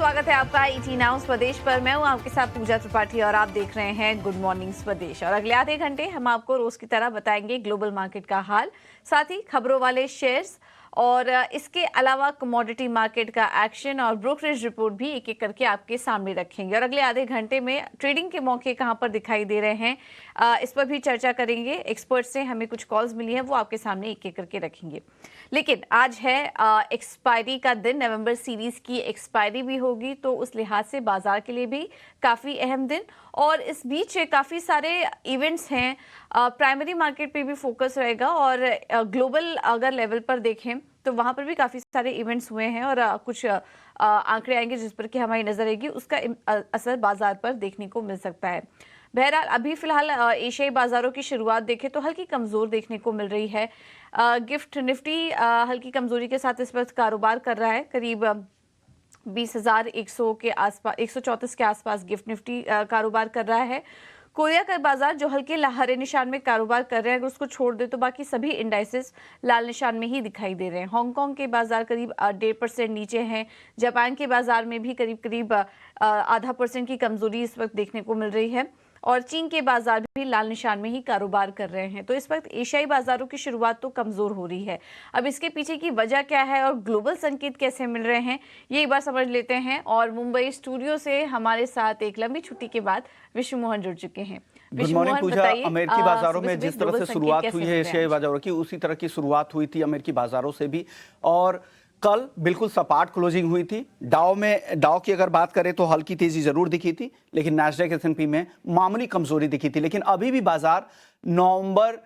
स्वागत है आपका ईटी नाउ स्वदेश पर। मैं हूं आपके साथ पूजा त्रिपाठी और आप देख रहे हैं गुड मॉर्निंग स्वदेश। और अगले आधे घंटे हम आपको रोज की तरह बताएंगे ग्लोबल मार्केट का हाल, साथ ही खबरों वाले शेयर्स और इसके अलावा कमोडिटी मार्केट का एक्शन और ब्रोकरेज रिपोर्ट भी एक एक करके आपके सामने रखेंगे। और अगले आधे घंटे में ट्रेडिंग के मौके कहां पर दिखाई दे रहे हैं इस पर भी चर्चा करेंगे। एक्सपर्ट से हमें कुछ कॉल्स मिली हैं, वो आपके सामने एक एक करके रखेंगे। लेकिन आज है एक्सपायरी का दिन, नवंबर सीरीज की एक्सपायरी भी होगी, तो उस लिहाज से बाजार के लिए भी काफ़ी अहम दिन। और इस बीच काफ़ी सारे इवेंट्स हैं, प्राइमरी मार्केट पे भी फोकस रहेगा और ग्लोबल अगर लेवल पर देखें तो वहाँ पर भी काफ़ी सारे इवेंट्स हुए हैं और कुछ आंकड़े आएंगे जिस पर कि हमारी नज़र रहेगी, उसका असर बाजार पर देखने को मिल सकता है। बहरहाल अभी फिलहाल एशियाई बाजारों की शुरुआत देखें तो हल्की कमज़ोर देखने को मिल रही है। गिफ्ट निफ्टी हल्की कमजोरी के साथ इस वक्त कारोबार कर रहा है, करीब 20,100 के आसपास, 134 के आसपास गिफ्ट निफ्टी कारोबार कर रहा है। कोरिया का बाजार जो हल्के हरे निशान में कारोबार कर रहे हैं, अगर उसको छोड़ दे तो बाकी सभी इंडाइसेस लाल निशान में ही दिखाई दे रहे हैं। हांगकांग के बाजार करीब 1.5% नीचे हैं। जापान के बाजार में भी करीब करीब 0.5% की कमजोरी इस वक्त देखने को मिल रही है और चीन के बाजार भी लाल निशान में ही कारोबार कर रहे हैं। तो इस वक्त एशियाई बाजारों की शुरुआत तो कमजोर हो रही है। अब इसके पीछे की वजह क्या है और ग्लोबल संकेत कैसे मिल रहे हैं, ये एक बार समझ लेते हैं। और मुंबई स्टूडियो से हमारे साथ एक लंबी छुट्टी के बाद विष्णु मोहन जुड़ चुके हैं। गुड मॉर्निंग पूजा। अमेरिकी बाजारों में जिस तरह से शुरुआत हुई है एशियाई बाजारों की, उसी तरह की शुरुआत हुई थी अमेरिकी बाजारों से भी। और कल बिल्कुल सपाट क्लोजिंग हुई थी। डाउ की अगर बात करें तो हल्की तेजी जरूर दिखी थी, लेकिन नैस्डैक S&P में मामूली कमजोरी दिखी थी। लेकिन अभी भी बाजार नवंबर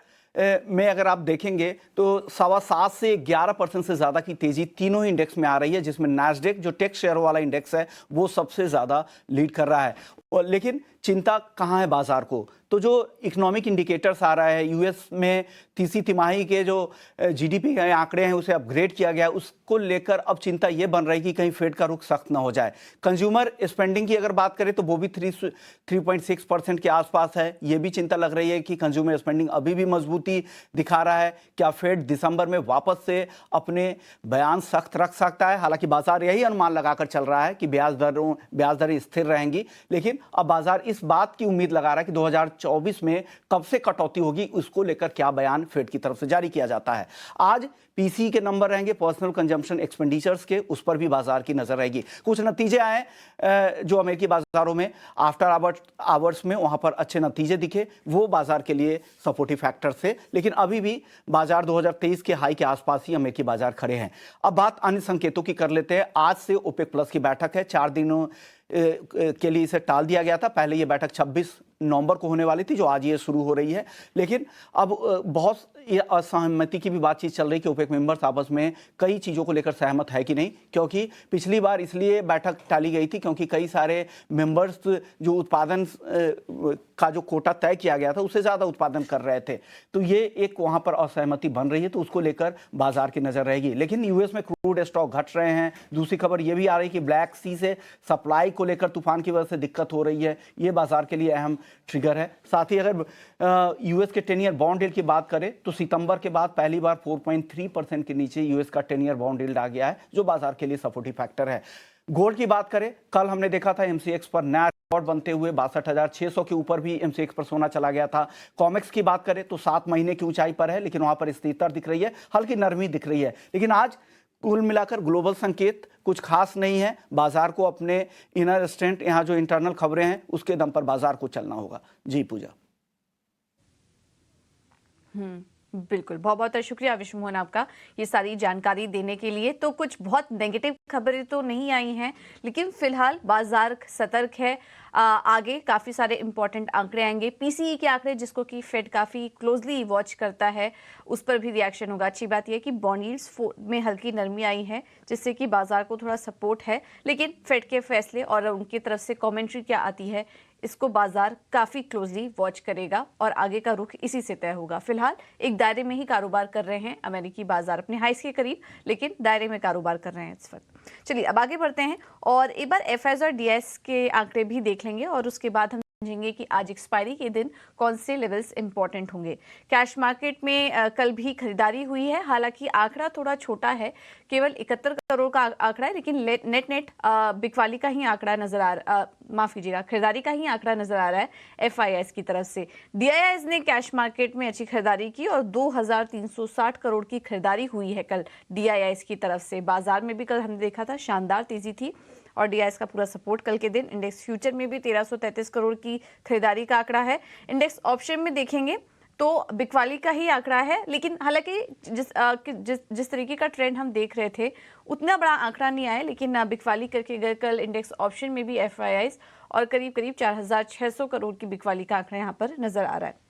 में अगर आप देखेंगे तो 7.25 से 11% से ज़्यादा की तेजी तीनों ही इंडेक्स में आ रही है, जिसमें नैस्डैक जो टेक शेयर वाला इंडेक्स है वो सबसे ज़्यादा लीड कर रहा है। लेकिन चिंता कहाँ है बाजार को, तो जो इकोनॉमिक इंडिकेटर्स आ रहा है, यूएस में तीसरी तिमाही के जो जीडीपी के आंकड़े हैं उसे अपग्रेड किया गया, उसको लेकर अब चिंता ये बन रही है कि कहीं फेड का रुख सख्त ना हो जाए। कंज्यूमर स्पेंडिंग की अगर बात करें तो वो भी 3.6% के आसपास है। ये भी चिंता लग रही है कि कंज्यूमर स्पेंडिंग अभी भी मजबूती दिखा रहा है। क्या फेड दिसंबर में वापस से अपने बयान सख्त रख सकता है? हालांकि बाजार यही अनुमान लगाकर चल रहा है कि ब्याज दरें स्थिर रहेंगी, लेकिन अब बाजार इस बात की उम्मीद लगा रहा है कि 2024 में कब से कटौती होगी, उसको लेकर क्या बयान फेड की तरफ से जारी किया जाता है। आज पीसी के नंबर रहेंगे, पर्सनल कंजम्पशन एक्सपेंडिचर्स के, उस पर भी बाजार की नजर रहेगी। कुछ नतीजे आए जो अमेरिकी बाजारों में आफ्टर आवर्स में, वहां पर अच्छे नतीजे दिखे, वो बाजार के लिए सपोर्टिव फैक्टर थे। लेकिन अभी भी बाजार 2023 के हाई के आसपास ही अमेरिकी बाजार खड़े हैं। अब बात अन्य संकेतों की कर लेते हैं। आज से ओपेक प्लस की बैठक है, 4 दिनों के लिए इसे टाल दिया गया था। पहले यह बैठक 26 नवंबर को होने वाली थी, जो आज ये शुरू हो रही है। लेकिन अब बहुत असहमति की भी बातचीत चल रही कि ओपेक मेंबर्स आपस में कई चीज़ों को लेकर सहमत है कि नहीं, क्योंकि पिछली बार इसलिए बैठक टाली गई थी क्योंकि कई सारे मेंबर्स जो उत्पादन का जो कोटा तय किया गया था उससे ज़्यादा उत्पादन कर रहे थे। तो ये एक वहाँ पर असहमति बन रही है, तो उसको लेकर बाजार की नज़र रहेगी। लेकिन यूएस में क्रूड स्टॉक घट रहे हैं। दूसरी खबर ये भी आ रही है कि ब्लैक सी से सप्लाई को लेकर तूफान की वजह से दिक्कत हो रही है। ये बाजार के लिए अहम ट्रिगर है। साथ ही अगर यूएस के 10 ईयर बॉन्ड यील्ड की बात करें तो सितंबर के बाद पहली बार 4.3% के नीचे यूएस का 10 ईयर बॉन्ड यील्ड आ गया है, जो बाजार के लिए सपोर्टिव फैक्टर है। गोल्ड की बात करें, कल हमने देखा था एमसीएक्स पर नया रिकॉर्ड बनते हुए 62,600 के ऊपर भी एमसीएक्स पर सोना चला गया था। कॉमेक्स की बात करें तो 7 महीने की ऊंचाई पर है, लेकिन वहां पर स्थिरता दिख रही है, हल्की नरमी दिख रही है। लेकिन आज कुल मिलाकर ग्लोबल संकेत कुछ खास नहीं है। बाजार को अपने इनर स्ट्रेंथ, यहाँ जो इंटरनल खबरें हैं उसके दम पर बाजार को चलना होगा। जी पूजा। बिल्कुल, बहुत बहुत शुक्रिया विष्णु मोहन आपका ये सारी जानकारी देने के लिए। तो कुछ बहुत नेगेटिव खबरें तो नहीं आई हैं, लेकिन फिलहाल बाजार सतर्क है। आगे काफ़ी सारे इंपॉर्टेंट आंकड़े आएंगे, पीसीई के आंकड़े जिसको कि फेड काफ़ी क्लोजली वॉच करता है, उस पर भी रिएक्शन होगा। अच्छी बात यह कि बॉन्ड यील्ड्स में हल्की नरमी आई है, जिससे कि बाजार को थोड़ा सपोर्ट है। लेकिन फेड के फैसले और उनकी तरफ से कमेंट्री क्या आती है, इसको बाजार काफी क्लोजली वॉच करेगा और आगे का रुख इसी से तय होगा। फिलहाल एक दायरे में ही कारोबार कर रहे हैं अमेरिकी बाजार, अपने हाइस के करीब, लेकिन दायरे में कारोबार कर रहे हैं इस वक्त। चलिए अब आगे बढ़ते हैं और एक बार एफआईआई और डीआईएस के आंकड़े भी देख लेंगे और उसके बाद हम समझेंगे कि आज एक्सपायरी के दिन कौन से लेवल्स इंपॉर्टेंट होंगे। कैश मार्केट में कल भी खरीदारी हुई है, हालांकि आंकड़ा थोड़ा छोटा है, केवल 71 करोड़ का आंकड़ा है, लेकिन नेट बिकवाली का ही आंकड़ा नजर माफ कीजिएगा, खरीदारी का ही आंकड़ा नजर आ रहा है एफआईआईज की तरफ से। डीआईआईज ने कैश मार्केट में अच्छी खरीदारी की और 2360 करोड़ की खरीदारी हुई है कल डीआईआईज की तरफ से। बाजार में भी कल हमने देखा था शानदार तेजी थी और डीआईआईज का पूरा सपोर्ट कल के दिन। इंडेक्स फ्यूचर में भी 1333 करोड़ की खरीदारी का आंकड़ा है। इंडेक्स ऑप्शन में देखेंगे तो बिकवाली का ही आंकड़ा है, लेकिन हालांकि जिस तरीके का ट्रेंड हम देख रहे थे उतना बड़ा आंकड़ा नहीं आया, लेकिन बिकवाली करके गए कल इंडेक्स ऑप्शन में भी एफआईआईज और करीब 4600 करोड़ की बिकवाली का आंकड़ा यहाँ पर नजर आ रहा है।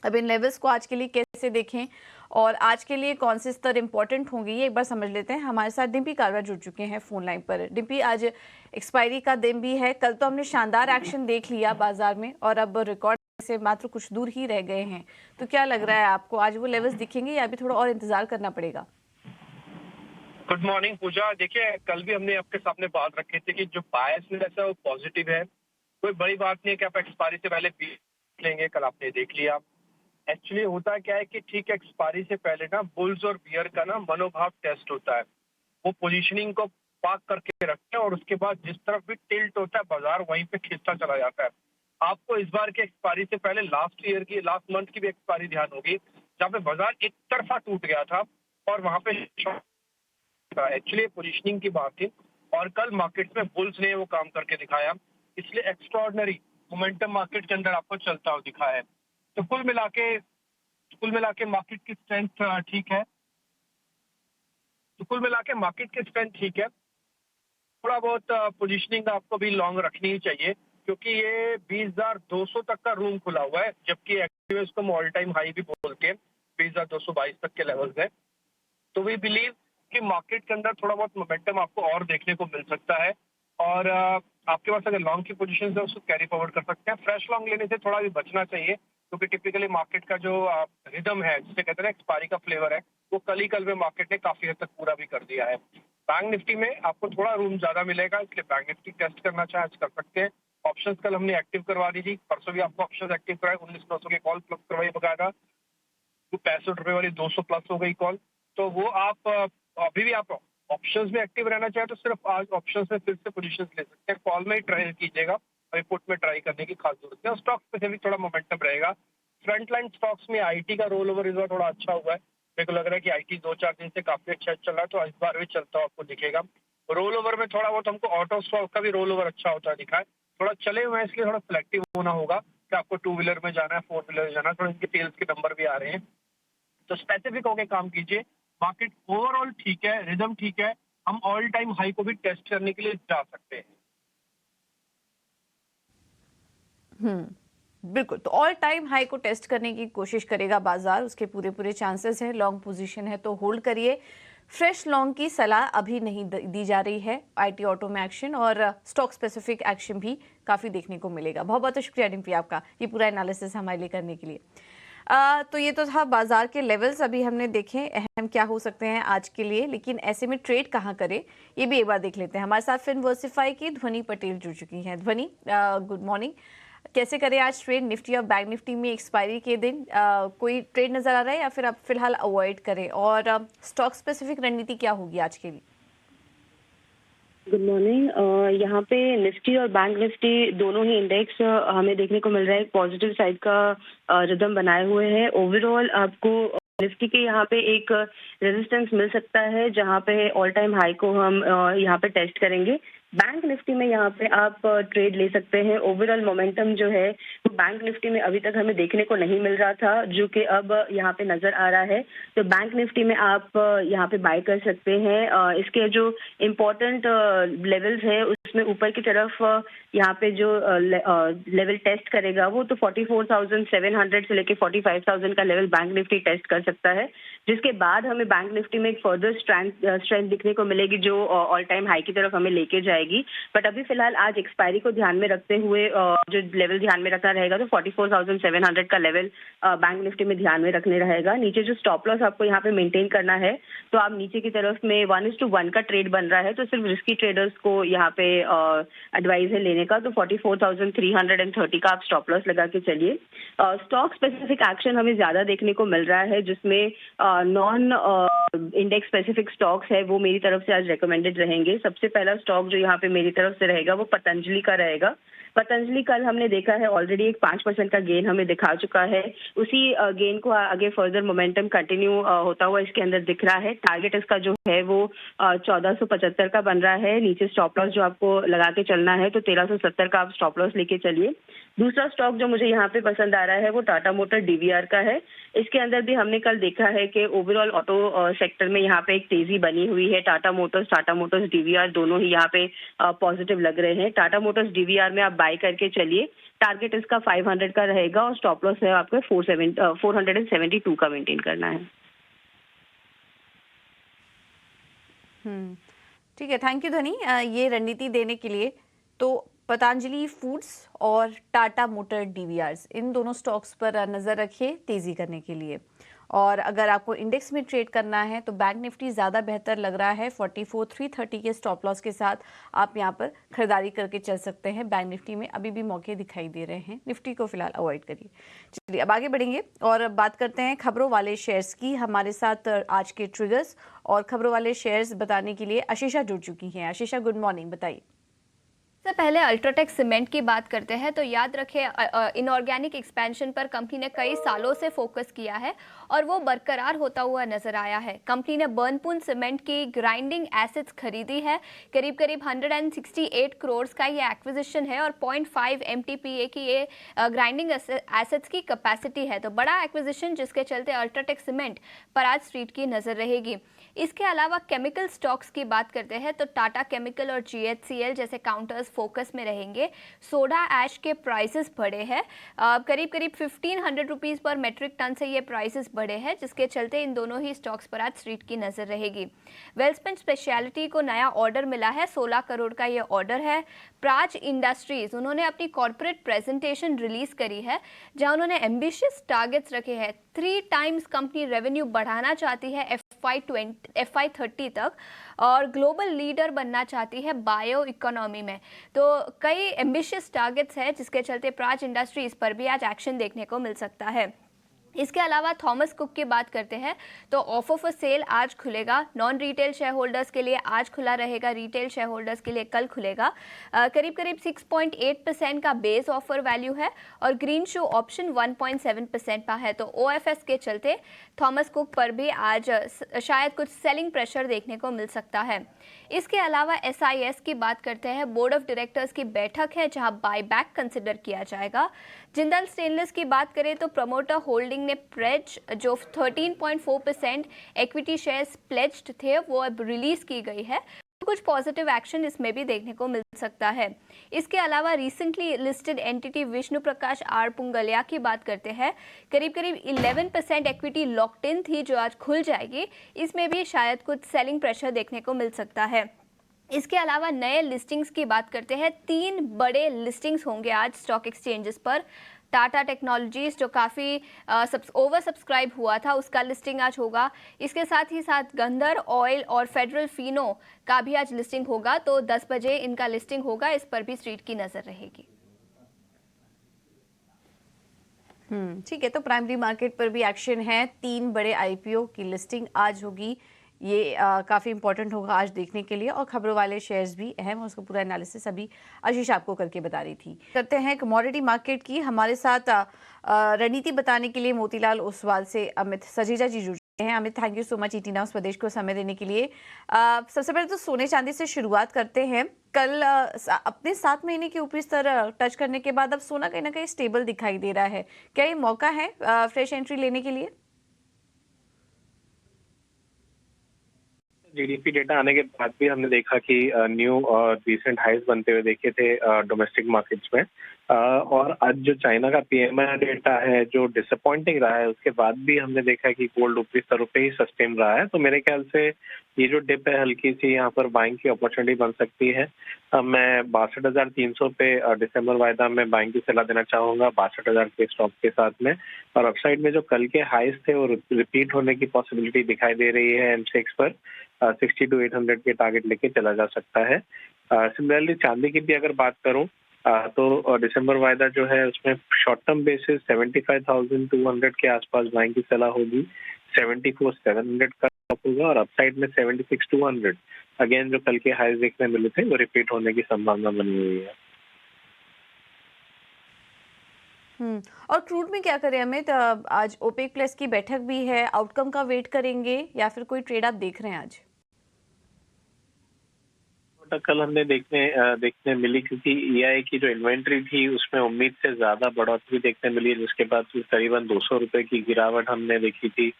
अब इन लेवल्स को आज के लिए कैसे देखें और आज के लिए कौन से स्तर इंपॉर्टेंट होंगे ये एक बार समझ लेते हैं। हमारे साथ डिम्पी कालरा जुड़ चुके हैं फोन लाइन पर। डिम्पी, आज एक्सपायरी का दिन भी है, कल तो हमने शानदार एक्शन देख लिया बाजार में और अब रिकॉर्ड से मात्र कुछ दूर ही रह गए हैं, तो क्या लग रहा है आपको, आज वो लेवल्स दिखेंगे या अभी थोड़ा और इंतजार करना पड़ेगा? गुड मॉर्निंग पूजा। देखिए, कल भी हमने आपके सामने बात रखी थी कि जो बायसनेस है वो पॉजिटिव है, कोई बड़ी बात नहीं है कि आप एक्सपायरी से पहले बेच लेंगे। कल आपने देख लिया। एक्चुअली होता क्या है कि ठीक एक्सपायरी से पहले ना बुल्स और बियर का ना मनोभाव टेस्ट होता है। वो पोजीशनिंग को पार्क करके रखते हैं और उसके बाद जिस तरफ भी टिल्ट होता है बाजार वहीं पे खिंचता चला जाता है। आपको इस बार की एक्सपायरी से पहले लास्ट मंथ की भी एक्सपायरी ध्यान होगी, जहाँ पे बाजार एक तरफा टूट गया था और वहां पे एक्चुअली पोजीशनिंग की बात थी और कल मार्केट में बुल्स ने वो काम करके दिखाया, इसलिए एक्स्ट्राऑर्डिनरी मोमेंटम मार्केट के अंदर आपको चलता हुआ दिखा है। तो कुल मिला के मार्केट की स्ट्रेंथ ठीक है। थोड़ा बहुत पोजीशनिंग आपको भी लॉन्ग रखनी ही चाहिए, क्योंकि ये 20,200 तक का रूम खुला हुआ है, जबकि एक्चुअली इसको हम ऑल टाइम हाई भी बोलते हैं, 20,222 तक के लेवल्स है। तो वी बिलीव कि मार्केट के अंदर थोड़ा बहुत मोमेंटम आपको और देखने को मिल सकता है और आपके पास अगर लॉन्ग की पोजीशन है उसको कैरी फॉरवर्ड कर सकते हैं। फ्रेश लॉन्ग लेने से थोड़ा भी बचना चाहिए, क्योंकि टिपिकली मार्केट का जो रिदम है, जिसे कहते हैं एक्सपायरी का फ्लेवर है, वो कल में मार्केट ने काफी हद तक पूरा भी कर दिया है। बैंक निफ्टी में आपको थोड़ा रूम ज्यादा मिलेगा, इसलिए बैंक निफ्टी टेस्ट करना चाहे आज कर सकते हैं। ऑप्शंस कल हमने एक्टिव करवा दी थी, परसों भी आपको ऑप्शंस एक्टिव कराए, 19,900 के कॉल प्लस करवाई बकायदा, 65 वाली 200 प्लस हो गई कॉल। तो वो आप अभी भी आप ऑप्शंस में एक्टिव रहना चाहे तो सिर्फ आज ऑप्शंस में फिर से पोजीशंस ले सकते हैं, कॉल में ही ट्राई कीजिएगा, अभी पुट में ट्राई करने की खास जरूरत है। स्टॉक्स पे से भी थोड़ा मोमेंटम रहेगा। फ्रंट लाइन स्टॉक्स में आईटी का रोल ओवर इस बार थोड़ा अच्छा हुआ है, मेरे को लग रहा है कि आईटी 2-4 दिन से काफी अच्छा चल रहा है, तो इस बार भी चलता हुआ आपको दिखेगा। रोल ओवर में थोड़ा बहुत हमको ऑटो स्टॉक का भी रोल ओवर अच्छा होता दिखा है, थोड़ा चले हुए हैं, इसलिए थोड़ा सिलेक्टिव होना होगा कि आपको 2 व्हीलर में जाना है, 4 व्हीलर में जाना है, थोड़ा इनके टेल्स के नंबर भी आ रहे हैं, तो स्पेसिफिक होकर काम कीजिए। मार्केट ओवरऑल ठीक है, रिदम ठीक है, हम ऑल टाइम हाई को भी टेस्ट करने के लिए जा सकते हैं। बिल्कुल, तो ऑल टाइम हाई को टेस्ट करने की कोशिश करेगा बाजार, उसके पूरे चांसेस हैं। लॉन्ग पोजीशन है तो होल्ड करिए। फ्रेश लॉन्ग की सलाह अभी नहीं दी जा रही है। आईटी ऑटो में एक्शन और स्टॉक स्पेसिफिक एक्शन भी काफी देखने को मिलेगा। बहुत बहुत शुक्रिया डिम्पी आपका ये पूरा एनालिसिस हमारे लिए करने के लिए। तो ये तो था बाजार के लेवल्स अभी हमने देखे, अहम क्या हो सकते हैं आज के लिए, लेकिन ऐसे में ट्रेड कहाँ करें ये भी एक बार देख लेते हैं। हमारे साथ फिनवर्सिफाई की ध्वनि पटेल जुड़ चुकी हैं। ध्वनि, गुड मॉर्निंग। कैसे करें आज ट्रेड निफ्टी और बैंक निफ्टी में एक्सपायरी के दिन? कोई ट्रेड नजर आ रहा है या फिर आप फिलहाल अवॉइड करें, और स्टॉक स्पेसिफिक रणनीति क्या होगी आज के लिए? Good morning. यहाँ पे निफ्टी और बैंक निफ्टी दोनों ही इंडेक्स हमें देखने को मिल रहा है पॉजिटिव साइड का रिदम बनाए हुए हैं। ओवरऑल आपको निफ्टी के यहाँ पे एक रेजिस्टेंस मिल सकता है, जहाँ पे ऑल टाइम हाई को हम यहाँ पे टेस्ट करेंगे। बैंक निफ्टी में यहाँ पे आप ट्रेड ले सकते हैं। ओवरऑल मोमेंटम जो है वो बैंक निफ्टी में अभी तक हमें देखने को नहीं मिल रहा था, जो कि अब यहाँ पे नजर आ रहा है। तो बैंक निफ्टी में आप यहाँ पे बाय कर सकते हैं। इसके जो इम्पोर्टेंट लेवल्स है उसमें ऊपर की तरफ यहाँ पे जो लेवल टेस्ट करेगा वो तो 44,700 से लेके 45,000 का लेवल बैंक निफ्टी टेस्ट कर सकता है, जिसके बाद हमें बैंक निफ्टी में एक फर्दर स्ट्रेंथ दिखने को मिलेगी जो ऑल टाइम हाई की तरफ हमें लेके जाएगी। जाएगी। बट अभी फिलहाल आज एक्सपायरी को ध्यान में रखते हुए जो लेवल ध्यान में रखना रहेगा तो 44,700 का लेवल बैंक निफ्टी में ध्यान में रखने रहेगा। नीचे जो स्टॉप लॉस आपको यहाँ पे मेंटेन करना है तो आप नीचे की तरफ में 1:1 का ट्रेड बन रहा है तो सिर्फ रिस्की ट्रेडर्स को यहाँ पे एडवाइस है लेने का। तो 44,330 का आप स्टॉप लॉस लगा के चलिए। स्टॉक स्पेसिफिक एक्शन हमें ज्यादा देखने को मिल रहा है जिसमें नॉन इंडेक्स स्पेसिफिक स्टॉक्स है वो मेरी तरफ से आज रिकमेंडेड रहेंगे। सबसे पहला स्टॉक जो यहाँ पे मेरी तरफ से रहेगा वो पतंजलि का रहेगा। पतंजलि कल हमने देखा है ऑलरेडी एक 5% का गेन हमें दिखा चुका है। उसी गेन को आगे फर्दर मोमेंटम कंटिन्यू होता हुआ इसके अंदर दिख रहा है। टारगेट इसका जो है वो 1475 का बन रहा है। नीचे स्टॉप लॉस जो आपको लगा के चलना है तो 1370 का आप स्टॉप लॉस लेके चलिए। दूसरा स्टॉक जो मुझे यहाँ पे पसंद आ रहा है वो टाटा मोटर डीवीआर का है। इसके अंदर भी हमने कल देखा है कि ओवरऑल ऑटो सेक्टर में यहाँ पे एक तेजी बनी हुई है। टाटा मोटर्स डीवीआर दोनों ही यहाँ पे पॉजिटिव लग रहे हैं। टाटा मोटर्स डीवीआर में आप बाय करके चलिए। टारगेट इसका 500 का रहेगा और स्टॉप लॉस है आपको 472 का मेंटेन करना है। ठीक है, थैंक यू धनी ये रणनीति देने के लिए। तो पतंजलि फूड्स और टाटा मोटर डीवीआरस इन दोनों स्टॉक्स पर नज़र रखिए तेज़ी करने के लिए। और अगर आपको इंडेक्स में ट्रेड करना है तो बैंक निफ्टी ज़्यादा बेहतर लग रहा है। 44,330 के स्टॉप लॉस के साथ आप यहां पर खरीदारी करके चल सकते हैं। बैंक निफ्टी में अभी भी मौके दिखाई दे रहे हैं, निफ्टी को फिलहाल अवॉइड करिए। चलिए अब आगे बढ़ेंगे और बात करते हैं खबरों वाले शेयर्स की। हमारे साथ आज के ट्रिगर्स और खबरों वाले शेयर्स बताने के लिए आशीषा जुड़ चुकी हैं। आशीषा, गुड मॉर्निंग, बताइए। सबसे पहले अल्ट्राटेक सीमेंट की बात करते हैं तो याद रखें इनऑर्गेनिक एक्सपेंशन पर कंपनी ने कई सालों से फोकस किया है और वो बरकरार होता हुआ नजर आया है। कंपनी ने बर्नपुर सीमेंट की ग्राइंडिंग एसेट्स खरीदी है। करीब 168 करोड़ का ये एक्विजिशन है और 0.5 MTPA की ये ग्राइंडिंग एसेट्स की कैपेसिटी है। तो बड़ा एक्विजिशन जिसके चलते अल्ट्राटेक सीमेंट पर आज स्ट्रीट की नजर रहेगी। इसके अलावा केमिकल स्टॉक्स की बात करते हैं तो टाटा केमिकल और GHCL जैसे काउंटर्स फोकस में रहेंगे। सोडा ऐश के प्राइसेस बढ़े हैं, करीब 1500 रुपीज़ पर मेट्रिक टन से ये प्राइसेस बढ़े हैं जिसके चलते इन दोनों ही स्टॉक्स पर आज स्ट्रीट की नजर रहेगी। वेल्सपेन स्पेशलिटी को नया ऑर्डर मिला है, 16 करोड़ का ये ऑर्डर है। प्राज इंडस्ट्रीज उन्होंने अपनी कॉर्पोरेट प्रेजेंटेशन रिलीज करी है जहां उन्होंने एम्बिशियस टारगेट्स रखे हैं। 3 टाइम्स कंपनी रेवेन्यू बढ़ाना चाहती है FY30 तक और ग्लोबल लीडर बनना चाहती है बायो इकोनॉमी में। तो कई एम्बिशियस टारगेट्स हैं जिसके चलते प्राज इंडस्ट्रीज पर भी आज एक्शन देखने को मिल सकता है। इसके अलावा थॉमस कुक की बात करते हैं तो ऑफर फॉर सेल आज खुलेगा। नॉन रिटेल शेयर होल्डर्स के लिए आज खुला रहेगा, रिटेल शेयर होल्डर्स के लिए कल खुलेगा। करीब 6.8% का बेस ऑफर वैल्यू है और ग्रीन शू ऑप्शन 1.7% का है। तो OFS के चलते थॉमस कुक पर भी आज शायद कुछ सेलिंग प्रेशर देखने को मिल सकता है। इसके अलावा SIS की बात करते हैं, बोर्ड ऑफ डायरेक्टर्स की बैठक है जहां बायबैक कंसिडर किया जाएगा। जिंदल स्टेनलेस की बात करें तो प्रमोटर होल्डिंग ने प्लेज जो 13.4% इक्विटी शेयर्स प्लेज्ड थे वो अब रिलीज की गई है। कुछ पॉजिटिव एक्शन इसमें भी देखने को मिल सकता है। इसके अलावा recently listed entity Vishnu Prakash R Pungaliya की बात करते हैं, करीब 11% इक्विटी लॉक्ड इन थी जो आज खुल जाएगी। इसमें भी शायद कुछ सेलिंग प्रेशर देखने को मिल सकता है। इसके अलावा नए लिस्टिंग्स की बात करते हैं, 3 बड़े लिस्टिंग्स होंगे आज स्टॉक एक्सचेंजेस पर। टाटा टेक्नोलॉजीज जो काफ़ी ओवर सब्सक्राइब हुआ था उसका लिस्टिंग आज होगा। इसके साथ ही साथ गंधर ऑयल और फेडरल फिनो का भी आज लिस्टिंग होगा। तो 10 बजे इनका लिस्टिंग होगा, इस पर भी स्ट्रीट की नज़र रहेगी। ठीक है, तो प्राइमरी मार्केट पर भी एक्शन है। 3 बड़े IPO की लिस्टिंग आज होगी, ये काफ़ी इंपॉर्टेंट होगा आज देखने के लिए। और खबरों वाले शेयर्स भी अहम, उसका पूरा एनालिसिस अभी आशीष आपको करके बता रही थी। करते हैं कमोडिटी मार्केट की। हमारे साथ रणनीति बताने के लिए मोतीलाल ओसवाल से अमित सजीजा जी जुड़ चुके हैं। Amit, thank you so much ET now स्वदेश को समय देने के लिए। सबसे पहले तो सोने चांदी से शुरुआत करते हैं। कल अपने 7 महीने के ऊपरी स्तर टच करने के बाद अब सोना कहीं ना कहीं स्टेबल दिखाई दे रहा है। क्या ये मौका है फ्रेश एंट्री लेने के लिए? जीडीपी डेटा आने के बाद भी हमने देखा कि न्यू और रिसेंट हाइज बनते हुए देखे थे डोमेस्टिक मार्केट्स में। और आज जो चाइना का पीएमआई डेटा है जो डिसअपॉइंटिंग रहा है, उसके बाद भी हमने देखा कि गोल्ड ऊपरी स्तरों पे ही सस्टेन रहा है। तो मेरे ख्याल से ये जो डिप है हल्की सी, यहाँ पर बाइंग की अपॉर्चुनिटी बन सकती है। मैं 62,300 पे दिसंबर वायदा में बाइंग की सलाह देना चाहूंगा 62,000 के स्टॉक के साथ में। और अपसाइड में जो कल के हाइज थे वो रिपीट होने की पॉसिबिलिटी दिखाई दे रही है। एमसेक्स पर 60 to 800 के टारगेट लेके चला जा सकता है। सिमिलरली चांदी की भी अगर बात करूं तो दिसंबर वायदा जो है उसमें शॉर्ट टर्म बेसिस 75,200 के आसपास बाइंग की सलाह होगी। 74,700 का होगा और अपसाइड में 76,200 अगेन जो कल के हाइज देखने मिले थे वो रिपीट होने की संभावना बनी हुई है। और क्रूड में क्या करें अमित? आज ओपेक प्लस की बैठक भी है, आउटकम का वेट करेंगे या फिर कोई ट्रेड आप देख रहे हैं आज? कल हमने देखने मिली क्योंकि EIA की जो इन्वेंट्री थी उसमें उम्मीद से ज्यादा बढ़ोतरी देखने मिली, जिसके बाद करीबन 200 रुपए की गिरावट हमने देखी थी।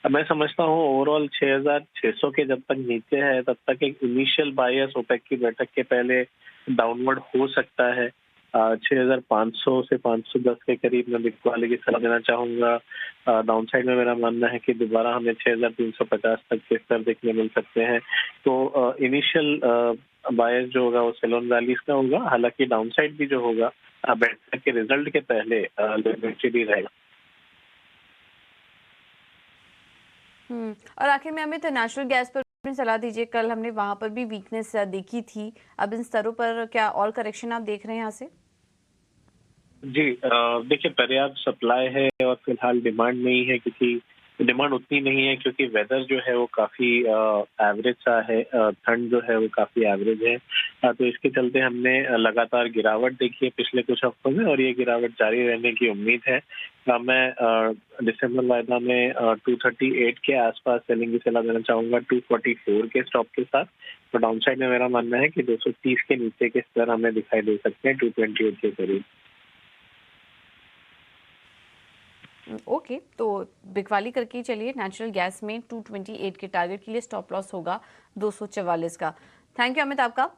मैं समझता हूँ ओवरऑल 6,600 के जब तक नीचे है तब तक एक इनिशियल बायस ओपेक की बैठक के पहले डाउनवर्ड हो सकता है। 6,500 से 510 के करीब मैं बिकवाली की सलाह देना चाहूंगा। डाउन साइड में मेरा मानना है कि दोबारा हमें 6,350 तक के स्तर देखने मिल सकते हैं। तो इनिशियल बायस जो होगा वो सेलोन वैलीज का होगा, हालांकि डाउन साइड भी जो होगा बैठक के रिजल्ट के पहले भी रहेगा। और आखिर में हमें तो नेचुरल गैस पर भी सलाह दीजिए। कल हमने वहां पर भी वीकनेस देखी थी, अब इन स्तरों पर क्या और करेक्शन आप देख रहे हैं यहाँ से? जी देखिए पर्याप्त सप्लाई है और फिलहाल डिमांड नहीं है, क्योंकि डिमांड उतनी नहीं है क्योंकि वेदर जो है वो काफ़ी एवरेज सा है। ठंड जो है वो काफ़ी एवरेज है। तो इसके चलते हमने लगातार गिरावट देखी है पिछले कुछ हफ्तों में और ये गिरावट जारी रहने की उम्मीद है। मैं दिसंबर वायदा में 238 के आसपास सेलिंग की सलाह देना चाहूँगा 244 के स्टॉप के साथ। तो डाउन साइड में मेरा मानना है कि 230 के नीचे के स्तर हमें दिखाई दे सकते हैं 228 के करीब। ओके, तो बिकवाली करके चलिए। नेचुरल गैस में 228 के टारगेट के लिए स्टॉप लॉस होगा 244 का। थैंक यू अमित आपका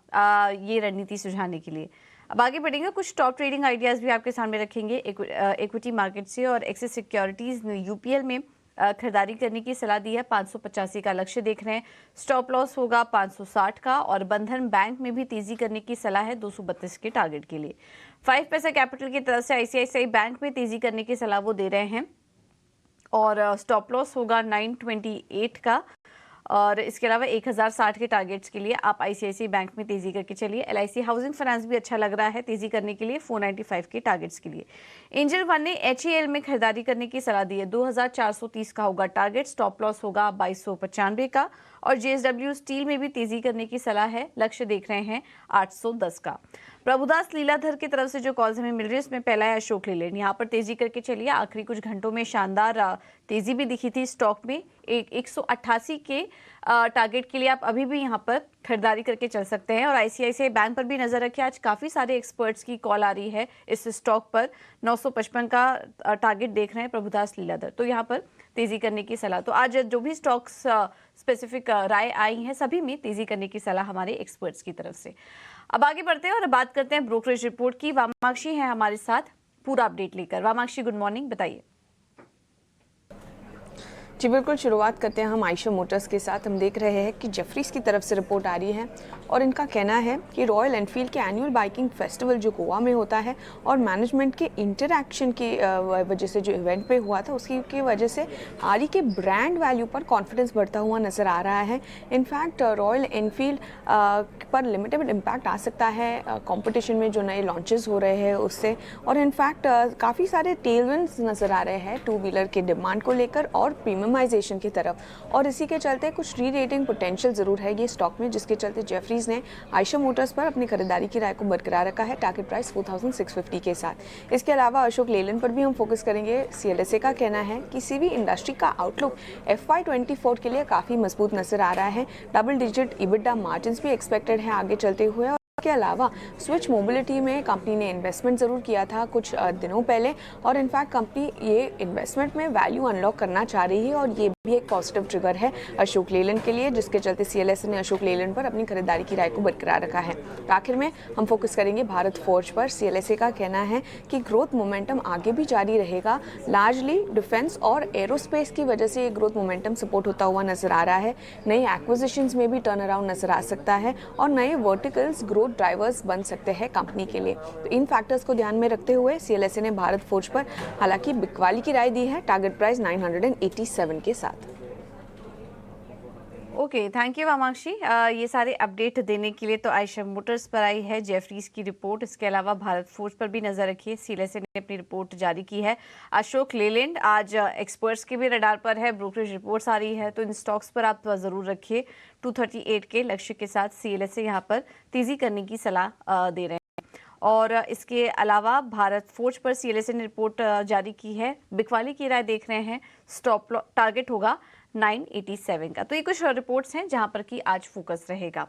ये रणनीति सुझाने के लिए। अब आगे बढ़ेंगे, कुछ टॉप ट्रेडिंग आइडियाज़ भी आपके सामने रखेंगे इक्विटी मार्केट से। और एक्सिस सिक्योरिटीज़ ने UPL में खरीदारी करने की सलाह दी है। 585 का लक्ष्य देख रहे हैं, स्टॉप लॉस होगा 560 का। और बंधन बैंक में भी तेजी करने की सलाह है 232 के टारगेट के लिए। 5 पैसा कैपिटल की तरफ से ICICI बैंक में तेजी करने की सलाह वो दे रहे हैं और स्टॉप लॉस होगा 928 का। और इसके अलावा 1060 के टारगेट्स के लिए आप ICICI बैंक में तेजी करके चलिए। LIC हाउसिंग फाइनेंस भी अच्छा लग रहा है तेजी करने के लिए 495 के टारगेट्स के लिए। एंजल वन ने HAL में खरीदारी करने की सलाह दी है। 2430 का होगा टारगेट, स्टॉप लॉस होगा 2295 का। और JSW स्टील में भी तेजी करने की सलाह है, लक्ष्य देख रहे हैं 810 का। प्रभुदास लीलाधर की तरफ से जो कॉल्स हमें मिल रही है उसमें पहला है अशोक लीलैंड, यहाँ पर तेजी करके चलिए। आखिरी कुछ घंटों में शानदार तेजी भी दिखी थी स्टॉक में। 188 के टारगेट के लिए आप अभी भी यहाँ पर खरीदारी करके चल सकते हैं। और ICICI बैंक पर भी नजर रखिए, आज काफी सारे एक्सपर्ट्स की कॉल आ रही है इस स्टॉक पर। 955 का टारगेट देख रहे हैं प्रभुदास लीलाधर, तो यहाँ पर तेजी करने की सलाह। तो आज जो भी स्टॉक्स स्पेसिफिक राय आई हैं सभी में तेजी करने की सलाह हमारे एक्सपर्ट्स की तरफ से। अब आगे बढ़ते हैं और बात करते हैं ब्रोकरेज रिपोर्ट की। वामाक्षी है हमारे साथ पूरा अपडेट लेकर। वामाक्षी गुड मॉर्निंग, बताइए। जी बिल्कुल, शुरुआत करते हैं हम आयशा मोटर्स के साथ। हम देख रहे हैं कि जेफरीज की तरफ से रिपोर्ट आ रही है और इनका कहना है कि रॉयल एनफील्ड के एनुअल बाइकिंग फेस्टिवल जो गोवा में होता है और मैनेजमेंट के इंटरैक्शन की वजह से जो इवेंट पे हुआ था उसकी की वजह से आरी के ब्रांड वैल्यू पर कॉन्फिडेंस बढ़ता हुआ नज़र आ रहा है। इनफैक्ट रॉयल एनफील्ड पर लिमिटेड इम्पैक्ट आ सकता है कॉम्पिटिशन में जो नए लॉन्चेस हो रहे हैं उससे। और इनफैक्ट काफ़ी सारे टेलविंड्स नज़र आ रहे हैं 2 व्हीलर के डिमांड को लेकर और प्रीमियमाइजेशन की तरफ, और इसी के चलते कुछ री रेटिंग पोटेंशियल ज़रूर है ये स्टॉक में, जिसके चलते जेफरीज ने आयशा मोटर्स पर अपनी खरीदारी की राय को बरकरार रखा है टारगेट प्राइस 4650 के साथ। इसके अलावा अशोक लेलैंड पर भी हम फोकस करेंगे। CLSA का कहना है कि CV इंडस्ट्री का आउटलुक FY24 के लिए काफ़ी मजबूत नजर आ रहा है। डबल डिजिट EBITDA मार्जिन भी एक्सपेक्टेड है आगे चलते हुए। इसके अलावा स्विच मोबिलिटी में कंपनी ने इन्वेस्टमेंट ज़रूर किया था कुछ दिनों पहले, और इनफैक्ट कंपनी ये इन्वेस्टमेंट में वैल्यू अनलॉक करना चाह रही है, और ये भी एक पॉजिटिव ट्रिगर है अशोक लेलैंड के लिए, जिसके चलते CLSA ने अशोक लेलैंड पर अपनी खरीदारी की राय को बरकरार रखा है। तो आखिर में हम फोकस करेंगे भारत फोर्ज पर। CLSA का कहना है कि ग्रोथ मोमेंटम आगे भी जारी रहेगा। लार्जली डिफेंस और एरोस्पेस की वजह से ये ग्रोथ मोमेंटम सपोर्ट होता हुआ नजर आ रहा है। नई एक्विजिशंस में भी टर्न अराउंड नजर आ सकता है और नए वर्टिकल्स ग्रोथ ड्राइवर्स बन सकते हैं कंपनी के लिए। तो इन फैक्टर्स को ध्यान में रखते हुए CLSA ने भारत फोर्ज पर हालांकि बिकवाली की राय दी है, टारगेट प्राइस 987 के साथ। Okay, thank you Vamakshi. ये सारे अपडेट देने के लिए तो आयशा मोटर्स पर आई है जेफरीज की रिपोर्ट। इसके अलावा भारत फोर्ज पर भी नजर रखिए, CLSA ने अपनी रिपोर्ट जारी की है। अशोक लेलैंड आज एक्सपर्ट्स के भी रडार पर है, ब्रोकरेज रिपोर्ट्स आ रही है, तो इन स्टॉक्स पर आप जरूर रखिए। 238 के लक्ष्य के साथ CLSA यहाँ पर तेजी करने की सलाह दे रहे हैं। और इसके अलावा भारत फोर्ज पर CLSA ने रिपोर्ट जारी की है, बिकवाली की राय देख रहे हैं, स्टॉप टारगेट होगा 987 का। तो ये कुछ रिपोर्ट्स हैं जहां पर कि आज फोकस रहेगा।